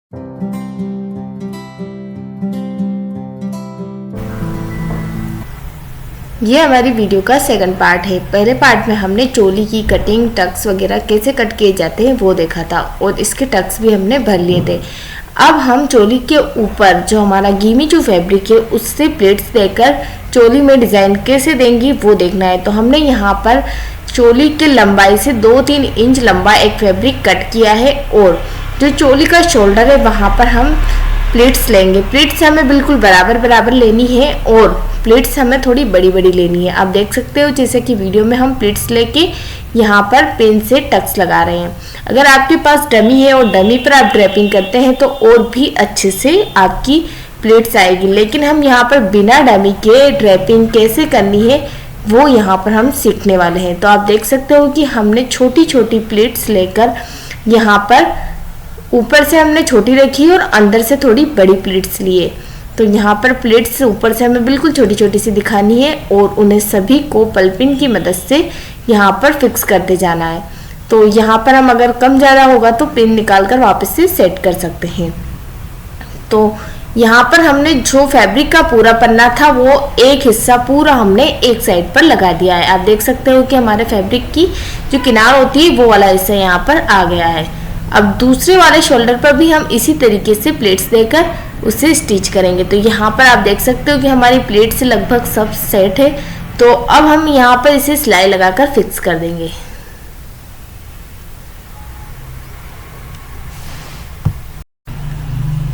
ये हमारी वीडियो का सेकंड पार्ट है। पहले पार्ट में हमने चोली की कटिंग, टक्स वगैरह कैसे कट किए जाते हैं वो देखा था और इसके टक्स भी हमने भर लिए थे। अब हम चोली के ऊपर जो हमारा गिमी चू फैब्रिक है उससे प्लेट्स देकर चोली में डिज़ाइन कैसे देंगी वो देखना है। तो हमने यहाँ पर चोली के लंबाई से 2-3 इंच लंबा एक फैब्रिक कट किया है और जो चोली का शोल्डर है वहाँ पर हम प्लेट्स लेंगे। प्लेट्स हमें बिल्कुल बराबर बराबर लेनी है और प्लेट्स हमें थोड़ी बड़ी बड़ी लेनी है। आप देख सकते हो जैसे कि वीडियो में हम प्लेट्स लेके यहाँ पर पेन से टक्स लगा रहे हैं। अगर आपके पास डमी है और डमी पर आप ड्रैपिंग करते हैं तो और भी अच्छे से आपकी प्लेट्स आएगी, लेकिन हम यहाँ पर बिना डमी के ड्रैपिंग कैसे करनी है वो यहाँ पर हम सीखने वाले हैं। तो आप देख सकते हो कि हमने छोटी छोटी प्लेट्स लेकर यहाँ पर ऊपर से हमने छोटी रखी और अंदर से थोड़ी बड़ी प्लेट्स लिए। तो यहाँ पर प्लेट्स ऊपर से हमें बिल्कुल छोटी छोटी सी दिखानी है और उन्हें सभी को पल्पिन की मदद से यहाँ पर फिक्स करते जाना है। तो यहाँ पर हम अगर कम ज़्यादा होगा तो पिन निकाल कर वापस से सेट कर सकते हैं। तो यहाँ पर हमने जो फैब्रिक का पूरा पन्ना था वो एक हिस्सा पूरा हमने एक साइड पर लगा दिया है। आप देख सकते हो कि हमारे फैब्रिक की जो किनार होती है वो वाला हिस्सा यहाँ पर आ गया है। अब दूसरे वाले शोल्डर पर भी हम इसी तरीके से प्लेट्स देकर उसे स्टिच करेंगे। तो यहाँ पर आप देख सकते हो कि हमारी प्लेट से लगभग सब सेट है। तो अब हम यहाँ पर इसे सिलाई लगाकर फिक्स कर देंगे।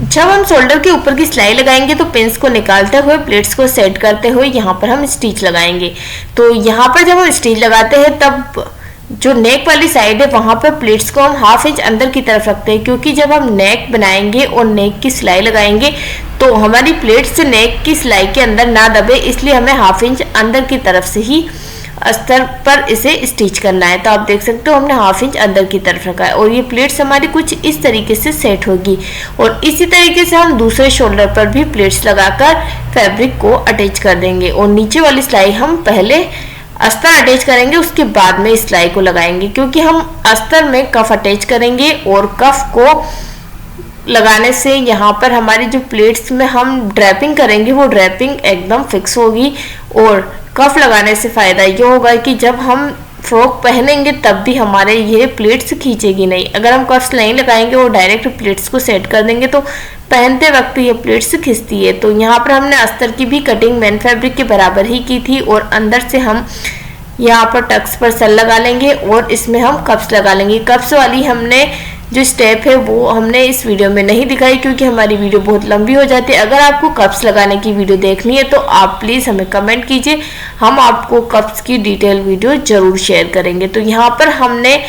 जब हम शोल्डर के ऊपर की सिलाई लगाएंगे तो पिंस को निकालते हुए प्लेट्स को सेट करते हुए यहाँ पर हम स्टिच लगाएंगे। तो यहाँ पर जब हम स्टिच लगाते हैं तब जो नेक वाली साइड है वहाँ पर प्लेट्स को हम 1/2 इंच अंदर की तरफ रखते हैं, क्योंकि जब हम नेक बनाएंगे और नेक की सिलाई लगाएंगे तो हमारी प्लेट्स नेक की सिलाई के अंदर ना दबे, इसलिए हमें 1/2 इंच अंदर की तरफ से ही अस्तर पर इसे स्टिच करना है। तो आप देख सकते हो हमने 1/2 इंच अंदर की तरफ रखा है और ये प्लेट्स हमारी कुछ इस तरीके से सेट होगी। और इसी तरीके से हम दूसरे शोल्डर पर भी प्लेट्स लगाकर फैब्रिक को अटैच कर देंगे और नीचे वाली सिलाई हम पहले अस्तर अटैच करेंगे, उसके बाद में सिलाई को लगाएंगे, क्योंकि हम अस्तर में कफ अटैच करेंगे और कफ को लगाने से यहाँ पर हमारी जो प्लेट्स में हम ड्रैपिंग करेंगे वो ड्रैपिंग एकदम फिक्स होगी। और कफ लगाने से फ़ायदा ये होगा कि जब हम फ्रॉक पहनेंगे तब भी हमारे ये प्लेट्स खींचेगी नहीं। अगर हम कफ्स नहीं लगाएंगे और डायरेक्ट प्लेट्स को सेट कर देंगे तो पहनते वक्त ये प्लेट्स खिंचती है। तो यहाँ पर हमने अस्तर की भी कटिंग मेन फैब्रिक के बराबर ही की थी और अंदर से हम यहाँ पर टक्स पर सल लगा लेंगे और इसमें हम कप्स लगा लेंगे। कप्स वाली हमने जो स्टेप है वो हमने इस वीडियो में नहीं दिखाई, क्योंकि हमारी वीडियो बहुत लंबी हो जाती है। अगर आपको कप्स लगाने की वीडियो देखनी है तो आप प्लीज़ हमें कमेंट कीजिए, हम आपको कप्स की डिटेल वीडियो ज़रूर शेयर करेंगे। तो यहाँ पर हमने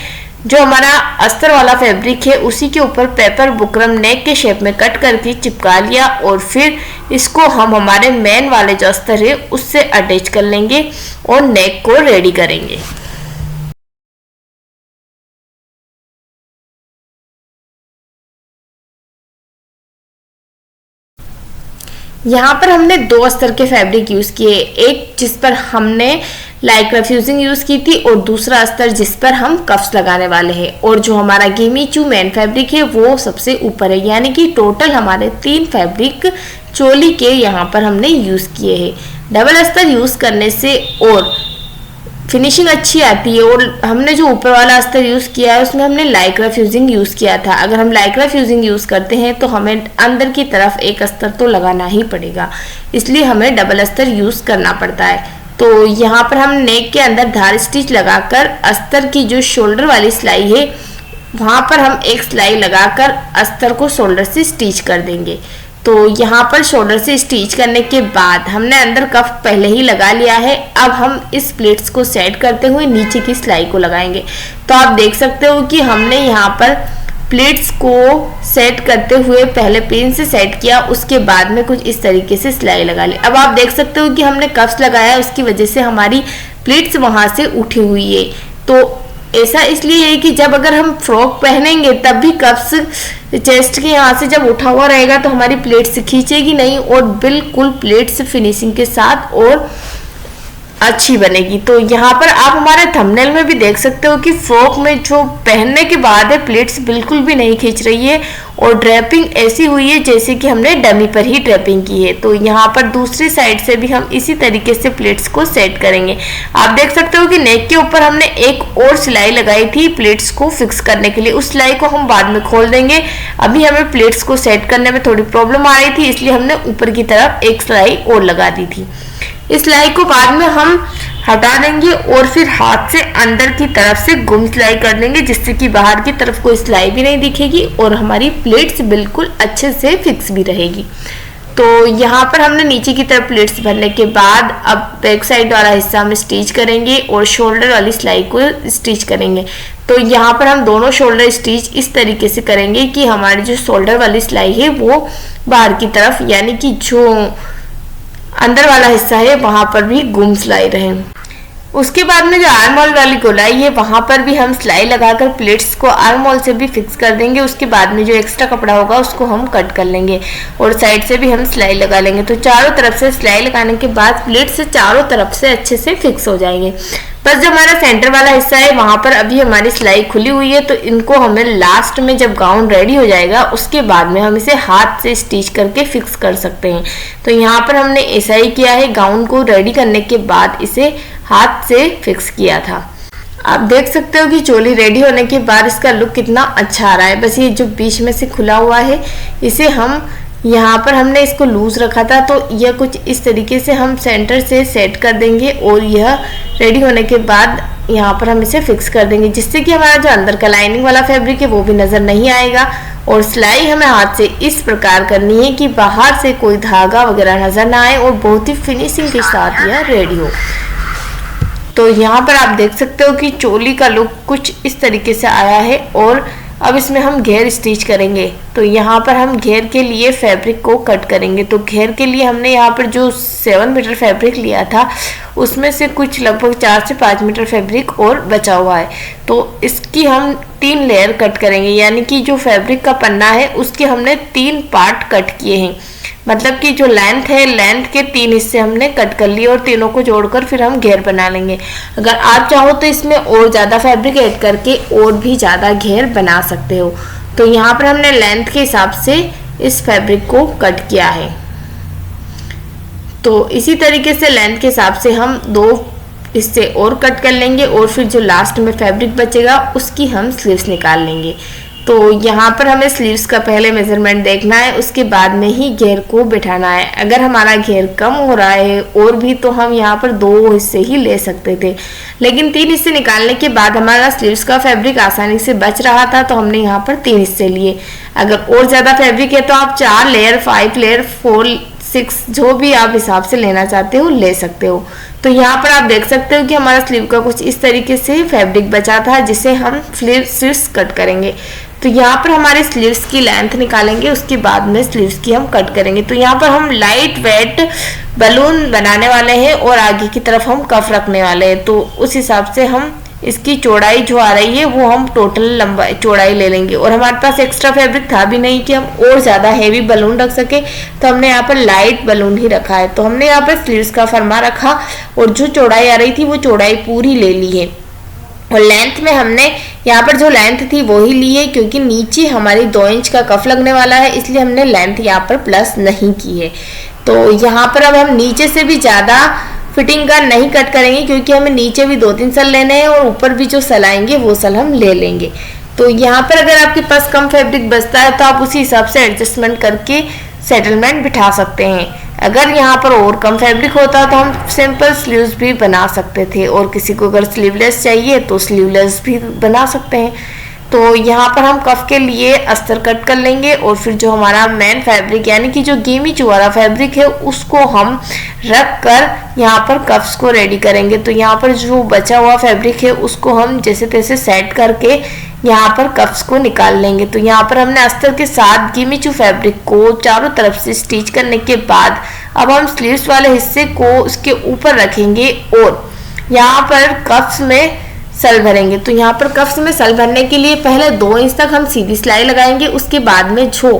जो हमारा अस्तर वाला फैब्रिक है उसी के ऊपर पेपर बुकरम नेक के शेप में कट करके चिपका लिया और फिर इसको हम हमारे मेन वाले जो अस्तर है उससे अटैच कर लेंगे और नेक को रेडी करेंगे। यहाँ पर हमने 2 अस्तर के फैब्रिक यूज़ किए, एक जिस पर हमने लाइक्रा फ्यूजिंग यूज़ की थी और दूसरा अस्तर जिस पर हम कफ्स लगाने वाले हैं। और जो हमारा गिमी चू मेन फैब्रिक है वो सबसे ऊपर है, यानी कि टोटल हमारे 3 फैब्रिक चोली के यहाँ पर हमने यूज़ किए हैं। डबल अस्तर यूज़ करने से और फिनिशिंग अच्छी आती है। और हमने जो ऊपर वाला अस्तर यूज़ किया है उसमें हमने लाइक्रा फ्यूजिंग यूज़ किया था। अगर हम लाइक्रा फ्यूजिंग यूज़ करते हैं तो हमें अंदर की तरफ एक अस्तर तो लगाना ही पड़ेगा, इसलिए हमें डबल अस्तर यूज़ करना पड़ता है। तो यहाँ पर हम नेक के अंदर धार स्टिच लगाकर अस्तर की जो शोल्डर वाली सिलाई है वहाँ पर हम एक सिलाई लगाकर अस्तर को शोल्डर से स्टिच कर देंगे। तो यहाँ पर शोल्डर से स्टिच करने के बाद हमने अंदर कफ पहले ही लगा लिया है। अब हम इस प्लेट्स को सेट करते हुए नीचे की सिलाई को लगाएंगे। तो आप देख सकते हो कि हमने यहाँ पर प्लेट्स को सेट करते हुए पहले पिन से सेट किया, उसके बाद में कुछ इस तरीके से सिलाई लगा ली। अब आप देख सकते हो कि हमने कफ्स लगाया, उसकी वजह से हमारी प्लेट्स वहाँ से उठी हुई है। तो ऐसा इसलिए है कि जब अगर हम फ्रॉक पहनेंगे तब भी कफ्स चेस्ट के यहाँ से जब उठा हुआ रहेगा तो हमारी प्लेट्स खींचेगी नहीं और बिल्कुल प्लेट्स फिनिशिंग के साथ और अच्छी बनेगी। तो यहाँ पर आप हमारे थंबनेल में भी देख सकते हो कि फ्रॉक में जो पहनने के बाद है प्लेट्स बिल्कुल भी नहीं खींच रही है और ड्रैपिंग ऐसी हुई है जैसे कि हमने डमी पर ही ड्रैपिंग की है। तो यहाँ पर दूसरी साइड से भी हम इसी तरीके से प्लेट्स को सेट करेंगे। आप देख सकते हो कि नेक के ऊपर हमने एक और सिलाई लगाई थी प्लेट्स को फिक्स करने के लिए, उस सिलाई को हम बाद में खोल देंगे। अभी हमें प्लेट्स को सेट करने में थोड़ी प्रॉब्लम आ रही थी, इसलिए हमने ऊपर की तरफ एक सिलाई और लगा दी थी। इस सिलाई को बाद में हम हटा देंगे और फिर हाथ से अंदर की तरफ से गुम सिलाई कर देंगे, जिससे कि बाहर की तरफ कोई सिलाई भी नहीं दिखेगी और हमारी प्लेट्स बिल्कुल अच्छे से फिक्स भी रहेगी। तो यहाँ पर हमने नीचे की तरफ प्लेट्स भरने के बाद अब बैक साइड वाला हिस्सा हम स्टिच करेंगे और शोल्डर वाली सिलाई को स्टिच करेंगे। तो यहाँ पर हम दोनों शोल्डर स्टिच इस तरीके से करेंगे कि हमारी जो शोल्डर वाली सिलाई है वो बाहर की तरफ, यानी कि जो अंदर वाला हिस्सा है वहां पर भी गुम सिलाई रहे। उसके बाद में जो आर्म होल वाली गोलाई है वहां पर भी हम सिलाई लगाकर प्लेट्स को आर्म होल से भी फिक्स कर देंगे। उसके बाद में जो एक्स्ट्रा कपड़ा होगा उसको हम कट कर लेंगे और साइड से भी हम सिलाई लगा लेंगे। तो चारों तरफ से सिलाई लगाने के बाद प्लेट से चारों तरफ से अच्छे से फिक्स हो जाएंगे। बस जो हमारा सेंटर वाला हिस्सा है वहां पर अभी हमारी सिलाई खुली हुई है, तो इनको हमें लास्ट में जब गाउन रेडी हो जाएगा उसके बाद में हम इसे हाथ से स्टिच करके फिक्स कर सकते हैं। तो यहाँ पर हमने ऐसा ही किया है, गाउन को रेडी करने के बाद इसे हाथ से फिक्स किया था। आप देख सकते हो कि चोली रेडी होने के बाद इसका लुक कितना अच्छा आ रहा है। बस ये जो बीच में से खुला हुआ है इसे हम यहाँ पर हमने इसको लूज रखा था, तो यह कुछ इस तरीके से हम सेंटर से सेट कर देंगे और यह रेडी होने के बाद यहाँ पर हम इसे फिक्स कर देंगे, जिससे कि हमारा जो अंदर का लाइनिंग वाला फैब्रिक है वो भी नजर नहीं आएगा। और सिलाई हमें हाथ से इस प्रकार करनी है कि बाहर से कोई धागा वगैरह नजर ना आए और बहुत ही फिनिशिंग के साथ यह रेडी हो। तो यहाँ पर आप देख सकते हो कि चोली का लुक कुछ इस तरीके से आया है और अब इसमें हम घेर स्टिच करेंगे। तो यहाँ पर हम घेर के लिए फैब्रिक को कट करेंगे। तो घेर के लिए हमने यहाँ पर जो 7 मीटर फैब्रिक लिया था उसमें से कुछ लगभग 4 से 5 मीटर फैब्रिक और बचा हुआ है। तो इसकी हम 3 लेयर कट करेंगे, यानी कि जो फैब्रिक का पन्ना है उसके हमने 3 पार्ट कट किए हैं। मतलब कि जो लेंथ है, लेंथ के 3 हिस्से हमने कट कर लिए और तीनों को जोड़कर फिर हम घेर बना लेंगे। अगर आप चाहो तो इसमें और ज़्यादा फैब्रिक ऐड करके और भी ज़्यादा घेर बना सकते हो। तो यहाँ पर हमने लेंथ के हिसाब से इस फैब्रिक को कट किया है। तो इसी तरीके से लेंथ के हिसाब से हम 2 हिस्से और कट कर लेंगे और फिर जो लास्ट में फैब्रिक बचेगा उसकी हम स्लीव्स निकाल लेंगे। तो यहाँ पर हमें स्लीव्स का पहले मेजरमेंट देखना है, उसके बाद में ही घेर को बिठाना है। अगर हमारा घेर कम हो रहा है और भी तो हम यहाँ पर 2 हिस्से ही ले सकते थे, लेकिन 3 हिस्से निकालने के बाद हमारा स्लीव्स का फैब्रिक आसानी से बच रहा था तो हमने यहाँ पर 3 हिस्से लिए। अगर और ज़्यादा फैब्रिक है तो आप 4 लेयर, 5 लेयर, 4, 6 जो भी आप हिसाब से लेना चाहते हो ले सकते हो। तो यहाँ पर आप देख सकते हो कि हमारा स्लीव का कुछ इस तरीके से फैब्रिक बचा था जिसे हम स्लीव्स कट करेंगे। तो यहाँ पर हमारे स्लीव्स की लेंथ निकालेंगे, उसके बाद में स्लीव्स की हम कट करेंगे। तो यहाँ पर हम लाइट वेट बलून बनाने वाले हैं और आगे की तरफ हम कफ रखने वाले हैं। तो उस हिसाब से हम इसकी चौड़ाई जो आ रही है वो हम टोटल लंबाई चौड़ाई ले लेंगे। और हमारे पास एक्स्ट्रा फैब्रिक था भी नहीं कि हम और ज़्यादा हैवी बलून रख सके, तो हमने यहाँ पर लाइट बलून ही रखा है। तो हमने यहाँ पर स्लीव्स का फरमा रखा और जो चौड़ाई आ रही थी वो चौड़ाई पूरी ले ली है। और लेंथ में हमने यहाँ पर जो लेंथ थी वो ही ली है, क्योंकि नीचे हमारी 2 इंच का कफ लगने वाला है, इसलिए हमने लेंथ यहाँ पर प्लस नहीं की है। तो यहाँ पर अब हम नीचे से भी ज़्यादा फिटिंग का नहीं कट करेंगे, क्योंकि हमें नीचे भी 2-3 सल लेने हैं और ऊपर भी जो सल आएंगे वो सल हम ले लेंगे। तो यहाँ पर अगर आपके पास कम फैब्रिक बचता है तो आप उसी हिसाब से एडजस्टमेंट करके सेटलमेंट बिठा सकते हैं। अगर यहाँ पर और कम फैब्रिक होता तो हम सिंपल स्लीव्स भी बना सकते थे, और किसी को अगर स्लीवलेस चाहिए तो स्लीवलेस भी बना सकते हैं। तो यहाँ पर हम कफ के लिए अस्तर कट कर लेंगे और फिर जो हमारा मेन फैब्रिक यानी कि जो गेमी चू वाला फैब्रिक है उसको हम रख कर यहाँ पर कफ्स को रेडी करेंगे। तो यहाँ पर जो बचा हुआ फैब्रिक है उसको हम जैसे तैसे सेट करके यहाँ पर कफ्स को निकाल लेंगे। तो यहाँ पर हमने अस्तर के साथ गेमी चू फैब्रिक को चारों तरफ से स्टिच करने के बाद अब हम स्लीव्स वाले हिस्से को उसके ऊपर रखेंगे और यहाँ पर कफ्स में सल भरेंगे। तो यहाँ पर कफ्स में सल भरने के लिए पहले 2 इंच तक हम सीधी सिलाई लगाएंगे, उसके बाद में जो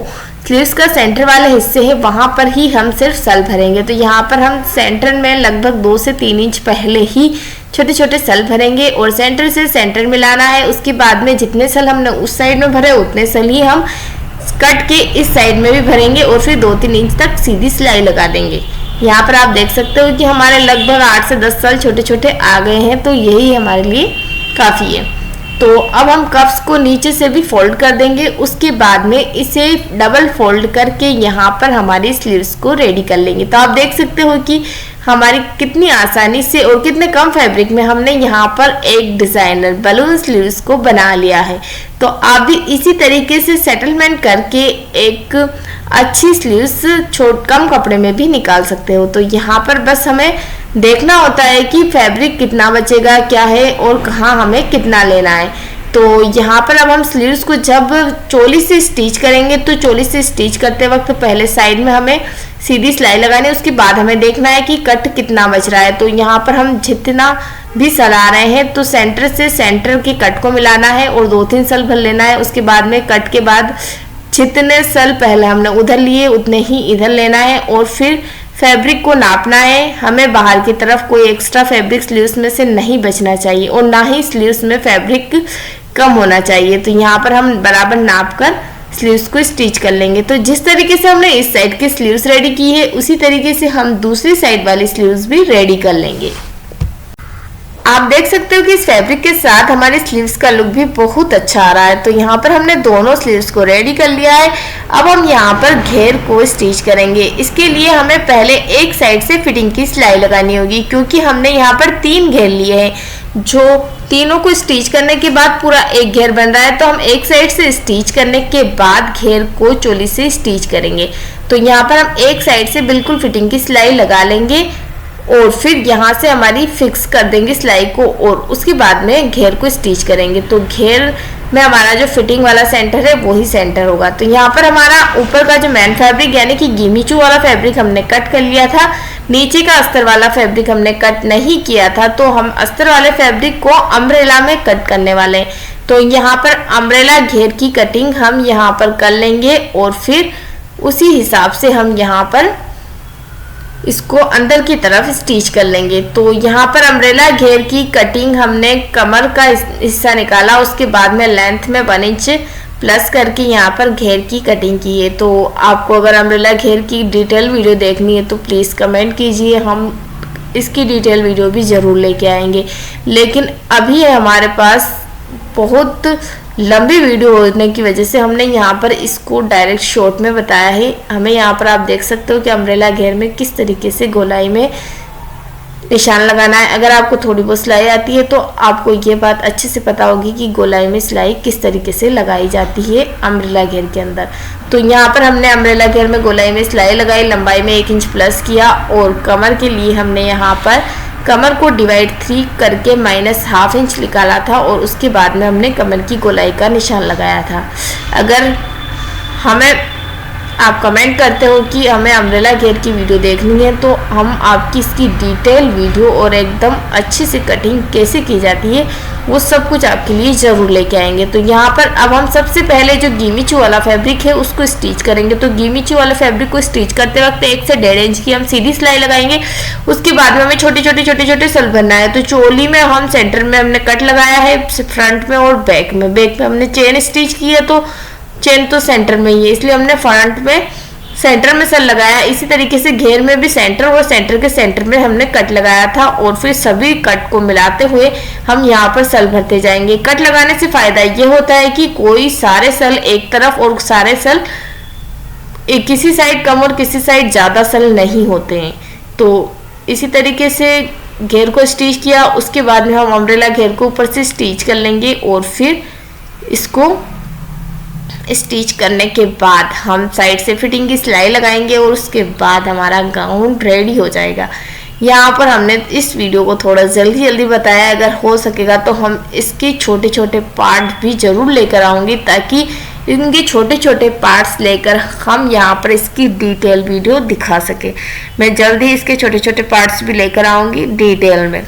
स्लीव्स का सेंटर वाले हिस्से है वहां पर ही हम सिर्फ सल भरेंगे। तो यहाँ पर हम सेंटर में लगभग 2 से 3 इंच पहले ही छोटे छोटे सल भरेंगे और सेंटर से सेंटर मिलाना है। उसके बाद में जितने सल हमने उस साइड में भरे उतने सल ही हम कट के इस साइड में भी भरेंगे और फिर 2-3 इंच तक सीधी सिलाई लगा देंगे। यहाँ पर आप देख सकते हो कि हमारे लगभग 8 से 10 सल छोटे छोटे आ गए हैं, तो यही हमारे लिए काफ़ी है। तो अब हम कफ्स को नीचे से भी फोल्ड कर देंगे। उसके बाद में इसे डबल फोल्ड करके यहाँ पर हमारी स्लीव्स को रेडी कर लेंगे। तो आप देख सकते हो कि हमारी कितनी आसानी से और कितने कम फैब्रिक में हमने यहाँ पर एक डिजाइनर बलून स्लीव्स को बना लिया है। तो आप भी इसी तरीके से सेटलमेंट करके एक अच्छी स्लीव्स कम कपड़े में भी निकाल सकते हो। तो यहाँ पर बस हमें देखना होता है कि फैब्रिक कितना बचेगा क्या है और कहाँ हमें कितना लेना है। तो यहाँ पर अब हम स्लीव्स को जब चोली से स्टिच करेंगे तो चोली से स्टिच करते वक्त पहले साइड में हमें सीधी सिलाई लगानी है। उसके बाद हमें देखना है कि कट कितना बच रहा है। तो यहाँ पर हम जितना भी सल आ रहे हैं तो सेंटर से सेंटर के कट को मिलाना है और 2-3 सल भर लेना है। उसके बाद में कट के बाद जितने सल पहले हमने उधर लिए उतने ही इधर लेना है और फिर फैब्रिक को नापना है। हमें बाहर की तरफ कोई एक्स्ट्रा फैब्रिक स्लीव्स में से नहीं बचना चाहिए और ना ही स्लीव्स में फैब्रिक कम होना चाहिए। तो यहाँ पर हम बराबर नाप कर स्लीव्स को स्टिच कर लेंगे। तो जिस तरीके से हमने इस साइड की स्लीव्स रेडी की है उसी तरीके से हम दूसरी साइड वाली स्लीव्स भी रेडी कर लेंगे। आप देख सकते हो कि इस फैब्रिक के साथ हमारी स्लीव्स का लुक भी बहुत अच्छा आ रहा है। तो यहाँ पर हमने दोनों स्लीव्स को रेडी कर लिया है। अब हम यहाँ पर घेर को स्टिच करेंगे। इसके लिए हमें पहले एक साइड से फिटिंग की सिलाई लगानी होगी क्योंकि हमने यहाँ पर 3 घेर लिए हैं। जो तीनों को स्टिच करने के बाद पूरा एक घेर बन रहा है। तो हम एक साइड से स्टिच करने के बाद घेर को चोली से स्टिच करेंगे। तो यहाँ पर हम एक साइड से बिल्कुल फिटिंग की सिलाई लगा लेंगे और फिर यहाँ से हमारी फिक्स कर देंगे सिलाई को और उसके बाद में घेर को स्टिच करेंगे। तो घेर में हमारा जो फिटिंग वाला सेंटर है वही सेंटर होगा। तो यहाँ पर हमारा ऊपर का जो मेन फैब्रिक यानी कि गिमीचू वाला फैब्रिक हमने कट कर लिया था। नीचे का अस्तर वाला फैब्रिक हमने कट नहीं किया था। तो हम अस्तर वाले फैब्रिक को अम्ब्रेला में कट करने वाले हैं। तो यहाँ पर अम्ब्रेला घेर की कटिंग हम यहाँ पर कर लेंगे और फिर उसी हिसाब से हम यहाँ पर इसको अंदर की तरफ स्टिच कर लेंगे। तो यहाँ पर अम्ब्रेला घेर की कटिंग हमने कमर का हिस्सा निकाला, उसके बाद में लेंथ में 1 इंच प्लस करके यहाँ पर घेर की कटिंग की है। तो आपको अगर अम्ब्रेला घेर की डिटेल वीडियो देखनी है तो प्लीज़ कमेंट कीजिए, हम इसकी डिटेल वीडियो भी ज़रूर लेके आएंगे। लेकिन अभी हमारे पास बहुत लंबी वीडियो होने की वजह से हमने यहाँ पर इसको डायरेक्ट शॉर्ट में बताया है। हमें यहाँ पर आप देख सकते हो कि अम्ब्रेला घेर में किस तरीके से गोलाई में निशान लगाना है। अगर आपको थोड़ी बहुत सिलाई आती है तो आपको ये बात अच्छे से पता होगी कि गोलाई में सिलाई किस तरीके से लगाई जाती है अम्ब्रेला घेर के अंदर। तो यहाँ पर हमने अम्ब्रेला घेर में गोलाई में सिलाई लगाई, लंबाई में 1 इंच प्लस किया और कमर के लिए हमने यहाँ पर कमर को डिवाइड 3 करके -½ इंच निकाला था और उसके बाद में हमने कमर की गोलाई का निशान लगाया था। अगर हमें आप कमेंट करते हो कि हमें अम्ब्रेला घेर की वीडियो देखनी है तो हम आपकी इसकी डिटेल वीडियो और एकदम अच्छे से कटिंग कैसे की जाती है वो सब कुछ आपके लिए ज़रूर लेके आएंगे। तो यहाँ पर अब हम सबसे पहले जो गिमीचू वाला फैब्रिक है उसको स्टिच करेंगे। तो गिमीचू वाले फैब्रिक को स्टिच करते वक्त 1 से 1.5 इंच की हम सीधी सिलाई लगाएंगे। उसके बाद में हमें छोटे छोटे सल भरना है। तो चोली में हम सेंटर में हमने कट लगाया है, फ्रंट में और बैक में हमने चेन स्टिच की है। तो चेन तो सेंटर में ही है इसलिए हमने फ्रंट में सेंटर में सल लगाया। इसी तरीके से घेर में भी सेंटर और सेंटर के सेंटर में हमने कट लगाया था और फिर सभी कट को मिलाते हुए हम यहाँ पर सल भरते जाएंगे। कट लगाने से फायदा ये होता है कि कोई सारे सल एक तरफ और सारे सल किसी साइड कम और किसी साइड ज़्यादा सल नहीं होते हैं। तो इसी तरीके से घेर को स्टिच किया, उसके बाद में हम अम्ब्रेला घेर को ऊपर से स्टिच कर लेंगे और फिर इसको स्टिच करने के बाद हम साइड से फिटिंग की सिलाई लगाएंगे और उसके बाद हमारा गाउन रेडी हो जाएगा। यहाँ पर हमने इस वीडियो को थोड़ा जल्दी बताया, अगर हो सकेगा तो हम इसके छोटे छोटे पार्ट भी ज़रूर लेकर आऊँगी ताकि इनके छोटे छोटे पार्ट्स लेकर हम यहाँ पर इसकी डिटेल वीडियो दिखा सके। मैं जल्दी इसके छोटे छोटे पार्ट्स भी लेकर आऊँगी डिटेल में।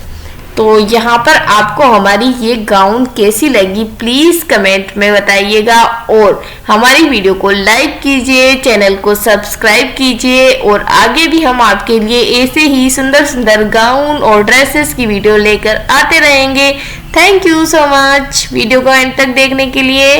तो यहाँ पर आपको हमारी ये गाउन कैसी लगी प्लीज कमेंट में बताइएगा, और हमारी वीडियो को लाइक कीजिए, चैनल को सब्सक्राइब कीजिए, और आगे भी हम आपके लिए ऐसे ही सुंदर सुंदर गाउन और ड्रेसेस की वीडियो लेकर आते रहेंगे। Thank you so much video को एंड तक देखने के लिए।